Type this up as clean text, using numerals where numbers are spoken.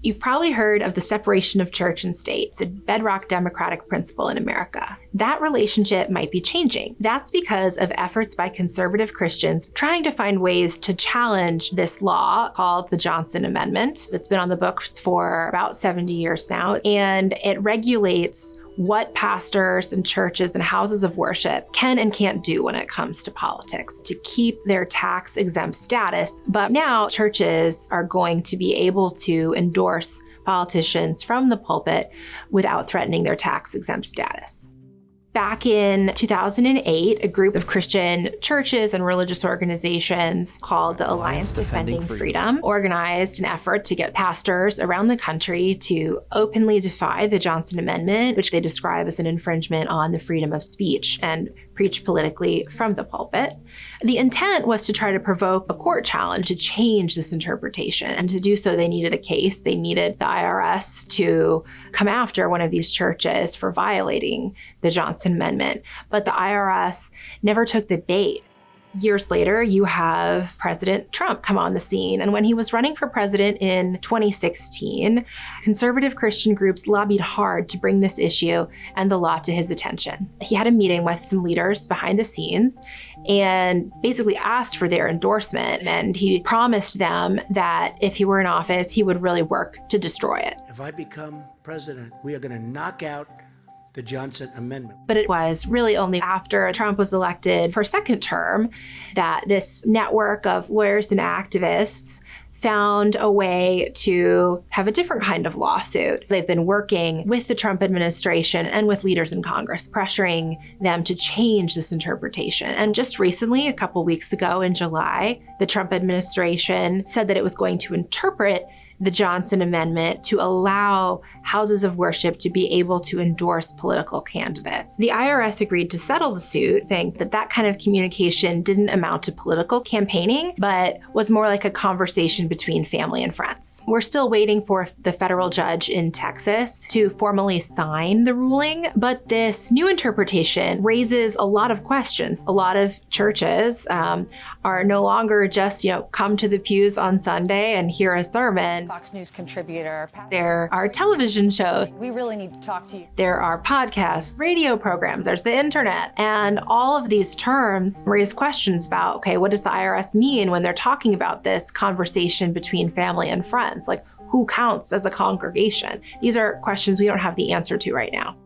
You've probably heard of the separation of church and state. It's a bedrock democratic principle in America. That relationship might be changing. That's because of efforts by conservative Christians trying to find ways to challenge this law called the Johnson Amendment. It's been on the books for about 70 years now, and it regulates what pastors and churches and houses of worship can and can't do when it comes to politics to keep their tax-exempt status. But now churches are going to be able to endorse politicians from the pulpit without threatening their tax-exempt status. Back in 2008, a group of Christian churches and religious organizations called the Alliance Defending Freedom organized an effort to get pastors around the country to openly defy the Johnson Amendment, which they describe as an infringement on the freedom of speech, and preach politically from the pulpit. The intent was to try to provoke a court challenge to change this interpretation. And to do so, they needed a case. They needed the IRS to come after one of these churches for violating the Johnson Amendment. But the IRS never took the bait. Years later, you have President Trump come on the scene. And when he was running for president in 2016, conservative Christian groups lobbied hard to bring this issue and the law to his attention. He had a meeting with some leaders behind the scenes and basically asked for their endorsement. And he promised them that if he were in office, he would really work to destroy it. If I become president, we are going to knock out the Johnson Amendment. But it was really only after Trump was elected for a second term that this network of lawyers and activists found a way to have a different kind of lawsuit. They've been working with the Trump administration and with leaders in Congress, pressuring them to change this interpretation. And just recently, a couple weeks ago in July, the Trump administration said that it was going to interpret the Johnson Amendment to allow houses of worship to be able to endorse political candidates. The IRS agreed to settle the suit, saying that that kind of communication didn't amount to political campaigning, but was more like a conversation between family and friends. We're still waiting for the federal judge in Texas to formally sign the ruling, but this new interpretation raises a lot of questions. A lot of churches are no longer just, come to the pews on Sunday and hear a sermon. Fox News contributor. There are television shows. We really need to talk to you. There are podcasts, radio programs, there's the internet. And all of these terms raise questions about, okay, what does the IRS mean when they're talking about this conversation between family and friends? Like, who counts as a congregation? These are questions we don't have the answer to right now.